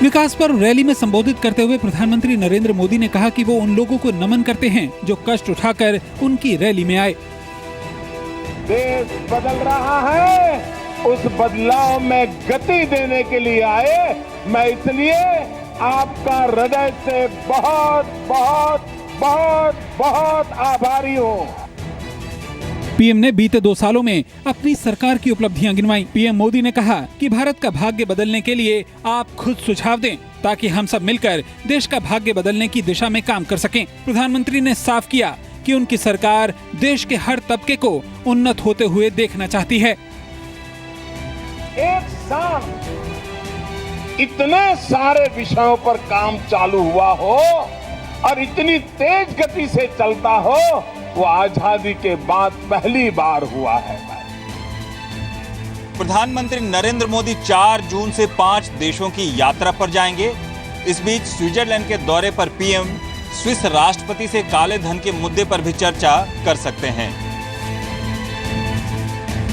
विकास पर्व रैली में संबोधित करते हुए प्रधानमंत्री नरेंद्र मोदी ने कहा कि वो उन लोगों को नमन करते हैं जो कष्ट उठाकर उनकी रैली में आए। देश बदल रहा है, उस बदलाव में गति देने के लिए आए। मैं इसलिए आपका हृदय से बहुत बहुत बहुत बहुत आभारी हूँ। पीएम ने बीते 2 सालों में अपनी सरकार की उपलब्धियां गिनवाई। पीएम मोदी ने कहा कि भारत का भाग्य बदलने के लिए आप खुद सुझाव दें ताकि हम सब मिलकर देश का भाग्य बदलने की दिशा में काम कर सकें। प्रधानमंत्री ने साफ किया कि उनकी सरकार देश के हर तबके को उन्नत होते हुए देखना चाहती है। एक साथ इतने सारे विषयों पर काम चालू हुआ हो और इतनी तेज गति से चलता हो, वो आजादी के बाद पहली बार हुआ है। प्रधानमंत्री नरेंद्र मोदी 4 जून से 5 देशों की यात्रा पर जाएंगे। इस बीच स्विट्जरलैंड के दौरे पर पीएम स्विस राष्ट्रपति से काले धन के मुद्दे पर भी चर्चा कर सकते हैं।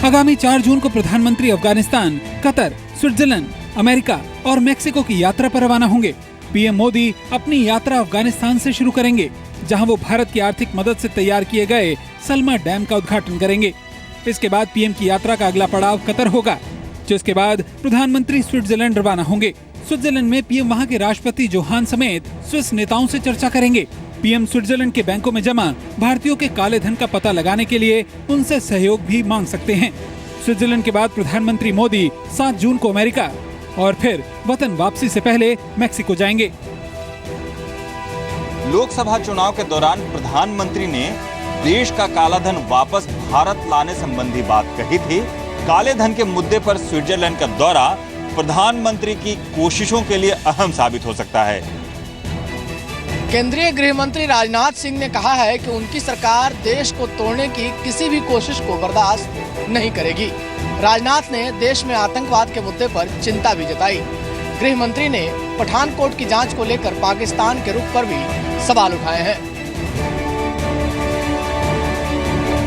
आगामी 4 जून को प्रधानमंत्री अफगानिस्तान, कतर, स्विट्जरलैंड, अमेरिका और मेक्सिको की यात्रा पर रवाना होंगे। पीएम मोदी अपनी यात्रा अफगानिस्तान से शुरू करेंगे, जहां वो भारत की आर्थिक मदद से तैयार किए गए सलमा डैम का उद्घाटन करेंगे। इसके बाद पीएम की यात्रा का अगला पड़ाव कतर होगा, जिसके बाद प्रधानमंत्री स्विट्जरलैंड रवाना होंगे। स्विट्जरलैंड में पीएम वहां के राष्ट्रपति जोहान समेत स्विस नेताओं से चर्चा करेंगे। पीएम स्विट्जरलैंड के बैंकों में जमा भारतीयों के काले धन का पता लगाने के लिए उनसे सहयोग भी मांग सकते हैं। स्विट्जरलैंड के बाद प्रधानमंत्री मोदी 7 जून को अमेरिका और फिर वतन वापसी से पहले मेक्सिको जाएंगे। लोकसभा चुनाव के दौरान प्रधानमंत्री ने देश का काला धन वापस भारत लाने संबंधी बात कही थी। काले धन के मुद्दे पर स्विट्जरलैंड का दौरा प्रधानमंत्री की कोशिशों के लिए अहम साबित हो सकता है। केंद्रीय गृह मंत्री राजनाथ सिंह ने कहा है कि उनकी सरकार देश को तोड़ने की किसी भी कोशिश को बर्दाश्त नहीं करेगी। राजनाथ ने देश में आतंकवाद के मुद्दे पर चिंता भी जताई। गृह मंत्री ने पठानकोट की जांच को लेकर पाकिस्तान के रुख पर भी सवाल उठाए हैं।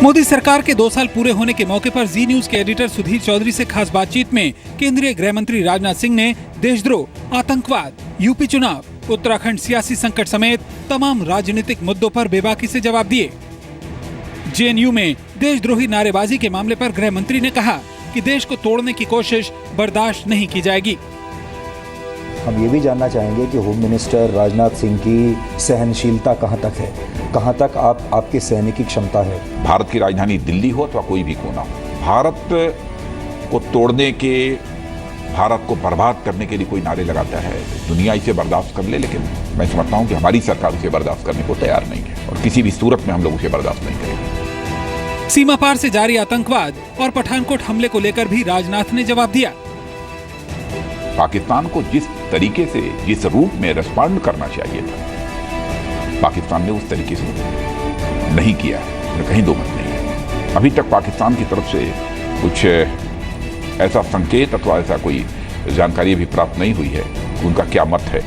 मोदी सरकार के 2 साल पूरे होने के मौके पर जी न्यूज के एडिटर सुधीर चौधरी से खास बातचीत में केंद्रीय गृह मंत्री राजनाथ सिंह ने देशद्रोह, आतंकवाद, यूपी चुनाव, उत्तराखंड सियासी संकट समेत तमाम राजनीतिक मुद्दों पर बेबाकी से जवाब दिए। जेएनयू में देशद्रोही नारेबाजी के मामले पर गृह मंत्री ने कहा कि देश को तोड़ने की कोशिश बर्दाश्त नहीं की जाएगी। हम ये भी जानना चाहेंगे कि होम मिनिस्टर राजनाथ सिंह की सहनशीलता कहां तक है, कहां तक आपकी सहने की क्षमता है। भारत की राजधानी दिल्ली हो अथवा कोई भी कोना हो, भारत को तोड़ने के, भारत को बर्बाद करने के लिए कोई नारे लगाता है, दुनिया इसे बर्दाश्त कर ले, लेकिन मैं समझता हूं कि हमारी सरकार उसे बर्दाश्त करने को तैयार नहीं है और किसी भी सूरत में हम लोग उसे बर्दाश्त नहीं करेंगे। सीमा पार से जारी आतंकवाद और पठानकोट हमले को लेकर भी राजनाथ ने जवाब दिया। पाकिस्तान को जिस तरीके से, जिस रूप में रिस्पॉन्ड करना चाहिए था, पाकिस्तान ने उस तरीके से नहीं किया, कहीं दो मत नहीं है। अभी तक पाकिस्तान की तरफ से कुछ ऐसा संकेत अथवा ऐसा कोई जानकारी भी प्राप्त नहीं हुई है कि उनका क्या मत है।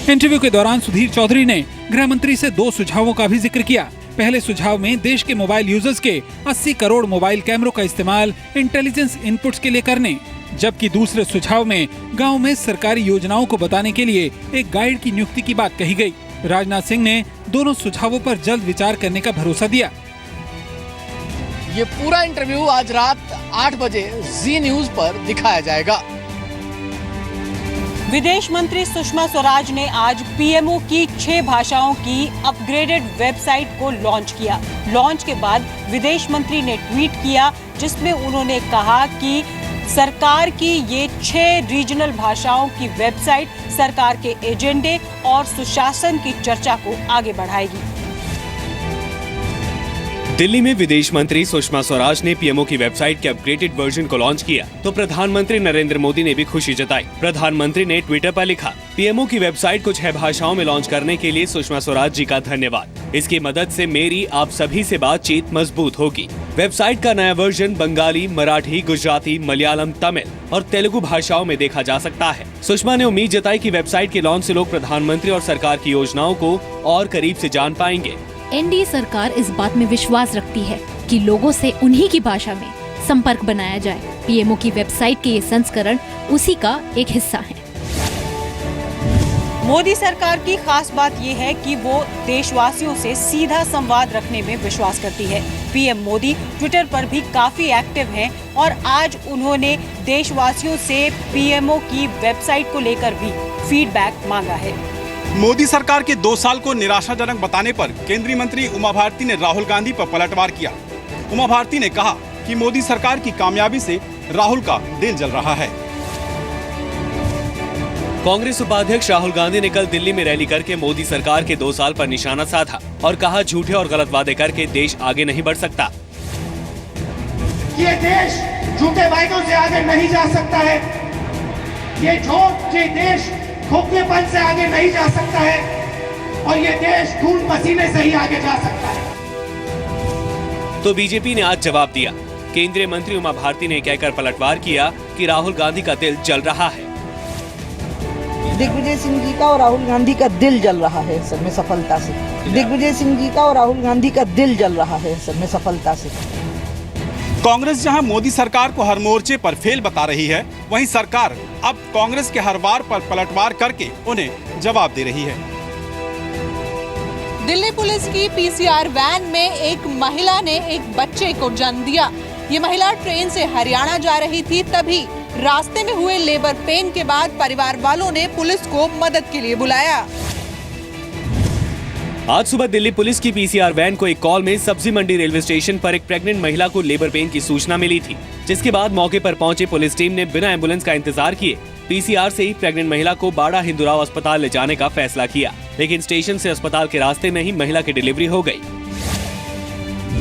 इंटरव्यू के दौरान सुधीर चौधरी ने गृह मंत्री से 2 सुझावों का भी जिक्र किया। पहले सुझाव में देश के मोबाइल यूजर्स के 80 करोड़ मोबाइल कैमरों का इस्तेमाल इंटेलिजेंस इनपुट्स के लिए करने, जबकि दूसरे सुझाव में गांव में सरकारी योजनाओं को बताने के लिए एक गाइड की नियुक्ति की बात कही गई। राजनाथ सिंह ने दोनों सुझावों पर जल्द विचार करने का भरोसा दिया। ये पूरा इंटरव्यू आज रात 8 बजे जी न्यूज पर दिखाया जाएगा। विदेश मंत्री सुषमा स्वराज ने आज पीएमओ की 6 भाषाओं की अपग्रेडेड वेबसाइट को लॉन्च किया। लॉन्च के बाद विदेश मंत्री ने ट्वीट किया, जिसमें उन्होंने कहा कि सरकार की ये 6 रीजनल भाषाओं की वेबसाइट सरकार के एजेंडे और सुशासन की चर्चा को आगे बढ़ाएगी। दिल्ली में विदेश मंत्री सुषमा स्वराज ने पीएमओ की वेबसाइट के अपग्रेडेड वर्जन को लॉन्च किया तो प्रधानमंत्री नरेंद्र मोदी ने भी खुशी जताई। प्रधानमंत्री ने ट्विटर पर लिखा, पीएमओ की वेबसाइट को 6 भाषाओं में लॉन्च करने के लिए सुषमा स्वराज जी का धन्यवाद। इसकी मदद से मेरी आप सभी से बातचीत मजबूत होगी। वेबसाइट का नया वर्जन बंगाली, मराठी, गुजराती, मलयालम, तमिल और तेलुगु भाषाओं में देखा जा सकता है। सुषमा ने उम्मीद जताई कि वेबसाइट के लॉन्च से लोग प्रधानमंत्री और सरकार की योजनाओं को और करीब से जान पाएंगे। एनडीए सरकार इस बात में विश्वास रखती है कि लोगों से उन्हीं की भाषा में संपर्क बनाया जाए। पीएमओ की वेबसाइट के ये संस्करण उसी का एक हिस्सा है। मोदी सरकार की खास बात ये है कि वो देशवासियों से सीधा संवाद रखने में विश्वास करती है। पीएम मोदी ट्विटर पर भी काफी एक्टिव हैं और आज उन्होंने देशवासियों से पीएमओ की वेबसाइट को लेकर भी फीडबैक मांगा है। मोदी सरकार के 2 साल को निराशाजनक बताने पर केंद्रीय मंत्री उमा भारती ने राहुल गांधी पर पलटवार किया। उमा भारती ने कहा कि मोदी सरकार की कामयाबी से राहुल का दिल जल रहा है। कांग्रेस उपाध्यक्ष राहुल गांधी ने कल दिल्ली में रैली करके मोदी सरकार के 2 साल पर निशाना साधा और कहा झूठे और गलत वादे करके देश आगे नहीं बढ़ सकता। ये देश झूठे वायदों से आगे नहीं जा सकता है। ये देश खोखलेपन से आगे नहीं जा सकता है और ये देश खून पसीने से ही आगे जा सकता है। तो बीजेपी ने आज जवाब दिया। केंद्रीय मंत्री उमा भारती ने कहकर पलटवार किया कि राहुल गांधी का दिल जल रहा है। दिग्विजय सिंह जी का और राहुल गांधी का दिल जल रहा है सर में सफलता से। दिग्विजय सिंह जी का और राहुल गांधी का दिल जल रहा है सर में सफलता से। कांग्रेस जहां मोदी सरकार को हर मोर्चे पर फेल बता रही है, वहीं सरकार अब कांग्रेस के हर वार पर पलटवार करके उन्हें जवाब दे रही है। दिल्ली पुलिस की पीसीआर वैन में एक महिला ने एक बच्चे को जन्म दिया। ये महिला ट्रेन से हरियाणा जा रही थी, तभी रास्ते में हुए लेबर पेन के बाद परिवार वालों ने पुलिस को मदद के लिए बुलाया। आज सुबह दिल्ली पुलिस की पीसीआर वैन को एक कॉल में सब्जी मंडी रेलवे स्टेशन पर एक प्रेग्नेंट महिला को लेबर पेन की सूचना मिली थी, जिसके बाद मौके पर पहुंचे पुलिस टीम ने बिना एम्बुलेंस का इंतजार किए पीसीआर से ही प्रेग्नेंट महिला को बाड़ा हिंदुराव अस्पताल ले जाने का फैसला किया। लेकिन स्टेशन से अस्पताल के रास्ते में ही महिला की डिलीवरी हो गई।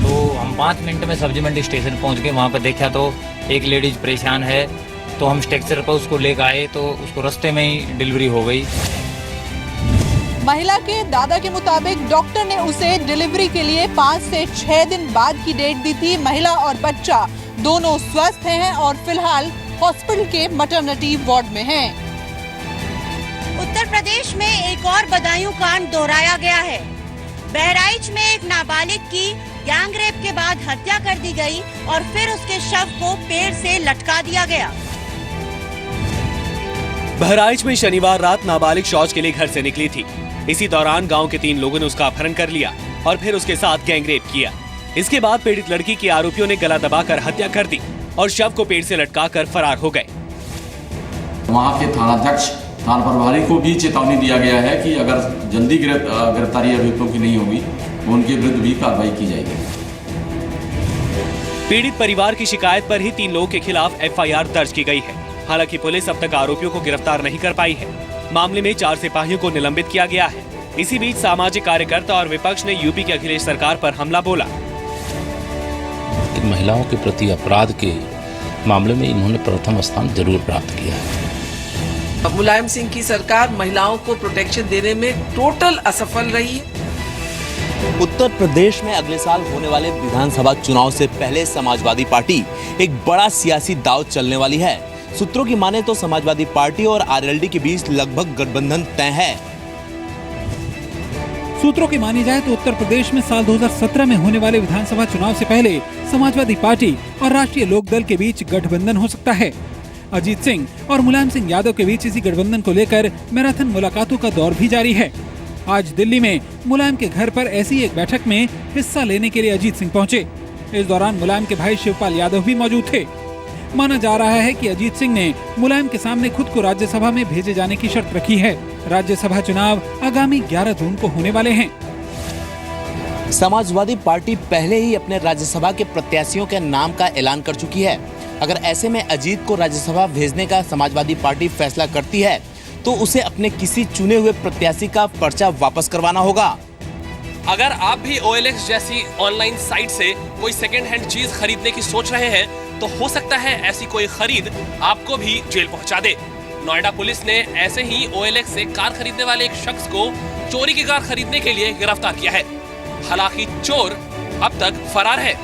तो हम 5 मिनट में सब्जी मंडी स्टेशन पहुंच गए। वहाँ पर देखा तो एक लेडीज परेशान है, तो हम स्ट्रेचर पर उसको लेकर आए तो उसको रास्ते में ही डिलीवरी हो गई। महिला के दादा के मुताबिक डॉक्टर ने उसे डिलीवरी के लिए 5 से 6 दिन बाद की डेट दी थी। महिला और बच्चा दोनों स्वस्थ हैं और फिलहाल हॉस्पिटल के मैटरनिटी वार्ड में हैं। उत्तर प्रदेश में एक और बदायूं कांड दोहराया गया है। बहराइच में एक नाबालिग की गैंग रेप के बाद हत्या कर दी गई और फिर उसके शव को पेड़ से लटका दिया गया। बहराइच में शनिवार रात नाबालिग शौच के लिए घर से निकली थी। इसी दौरान गांव के 3 लोगों ने उसका अपहरण कर लिया और फिर उसके साथ गैंग रेप किया। इसके बाद पीड़ित लड़की के आरोपियों ने गला दबाकर हत्या कर दी और शव को पेड़ से लटकाकर फरार हो गए। वहाँ के थानाध्यक्ष थाना प्रभारी को भी चेतावनी दिया गया है कि अगर जल्दी गिरफ्तारी अभियुक्तों की नहीं होगी तो उनके विरुद्ध भी कार्रवाई की जाएगी। पीड़ित परिवार की शिकायत पर ही 3 लोगों के खिलाफ एफआईआर दर्ज की गई है। हालांकि पुलिस अब तक आरोपियों को गिरफ्तार नहीं कर पाई है। मामले में 4 सिपाहियों को निलंबित किया गया है। इसी बीच सामाजिक कार्यकर्ता और विपक्ष ने यूपी की अखिलेश सरकार पर हमला बोला। महिलाओं के प्रति अपराध के मामले में इन्होंने प्रथम स्थान जरूर प्राप्त किया है। मुलायम सिंह की सरकार महिलाओं को प्रोटेक्शन देने में टोटल असफल रही है। उत्तर प्रदेश में अगले साल होने वाले विधानसभा चुनाव से पहले समाजवादी पार्टी एक बड़ा सियासी दांव चलने वाली है। सूत्रों की माने तो समाजवादी पार्टी और आरएलडी के बीच लगभग गठबंधन तय है। सूत्रों की मानी जाए तो उत्तर प्रदेश में साल 2017 में होने वाले विधानसभा चुनाव से पहले समाजवादी पार्टी और राष्ट्रीय लोकदल के बीच गठबंधन हो सकता है। अजीत सिंह और मुलायम सिंह यादव के बीच इसी गठबंधन को लेकर मैराथन मुलाकातों का दौर भी जारी है। आज दिल्ली में मुलायम के घर पर ऐसी एक बैठक में हिस्सा लेने के लिए अजीत सिंह पहुंचे। इस दौरान मुलायम के भाई शिवपाल यादव भी मौजूद थे। माना जा रहा है कि अजीत सिंह ने मुलायम के सामने खुद को राज्यसभा में भेजे जाने की शर्त रखी है। राज्यसभा चुनाव आगामी 11 जून को होने वाले हैं। समाजवादी पार्टी पहले ही अपने राज्यसभा के प्रत्याशियों के नाम का ऐलान कर चुकी है। अगर ऐसे में अजीत को राज्यसभा भेजने का समाजवादी पार्टी फैसला करती है तो उसे अपने किसी चुने हुए प्रत्याशी का पर्चा वापस करवाना होगा। अगर आप भी OLX जैसी ऑनलाइन साइट से कोई सेकेंड हैंड चीज खरीदने की सोच रहे हैं तो हो सकता है ऐसी कोई खरीद आपको भी जेल पहुंचा दे। नोएडा पुलिस ने ऐसे ही OLX से कार खरीदने वाले एक शख्स को चोरी की कार खरीदने के लिए गिरफ्तार किया है। हालांकि चोर अब तक फरार है।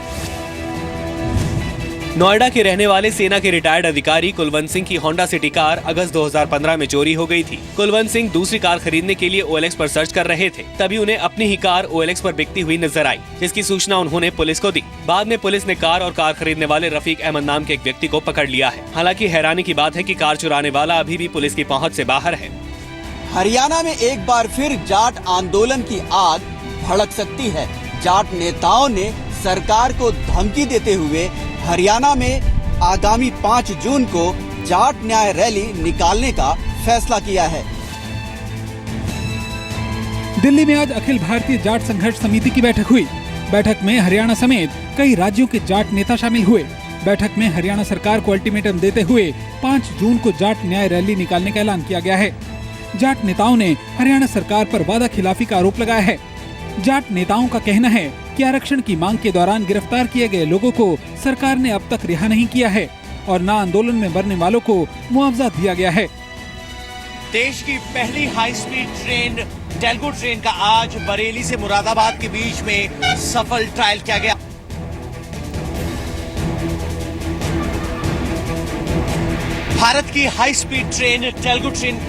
नोएडा के रहने वाले सेना के रिटायर्ड अधिकारी कुलवंत सिंह की होंडा सिटी कार अगस्त 2015 में चोरी हो गई थी। कुलवंत सिंह दूसरी कार खरीदने के लिए OLX पर सर्च कर रहे थे, तभी उन्हें अपनी ही कार OLX पर बिकती हुई नजर आई, जिसकी सूचना उन्होंने पुलिस को दी। बाद में पुलिस ने कार और कार खरीदने वाले रफीक अहमद नाम के एक व्यक्ति को पकड़ लिया है। हालांकि हैरानी की बात है कि कार चुराने वाला अभी भी पुलिस की पहुँच से बाहर है। हरियाणा में एक बार फिर जाट आंदोलन की आग भड़क सकती है। जाट नेताओं ने सरकार को धमकी देते हुए हरियाणा में आगामी 5 जून को जाट न्याय रैली निकालने का फैसला किया है। दिल्ली में आज अखिल भारतीय जाट संघर्ष समिति की बैठक हुई। बैठक में हरियाणा समेत कई राज्यों के जाट नेता शामिल हुए। बैठक में हरियाणा सरकार को अल्टीमेटम देते हुए 5 जून को जाट न्याय रैली निकालने का ऐलान किया गया है। जाट नेताओं ने हरियाणा सरकार पर वादा खिलाफी का आरोप लगाया है। जाट नेताओं का कहना है कि आरक्षण की मांग के दौरान गिरफ्तार किए गए लोगों को सरकार ने अब तक रिहा नहीं किया है और न आंदोलन में मरने वालों को मुआवजा दिया गया है। देश की पहली high speed train Talgo train का आज बरेली से मुरादाबाद के बीच में सफल ट्रायल किया गया। भारत की high speed train Talgo train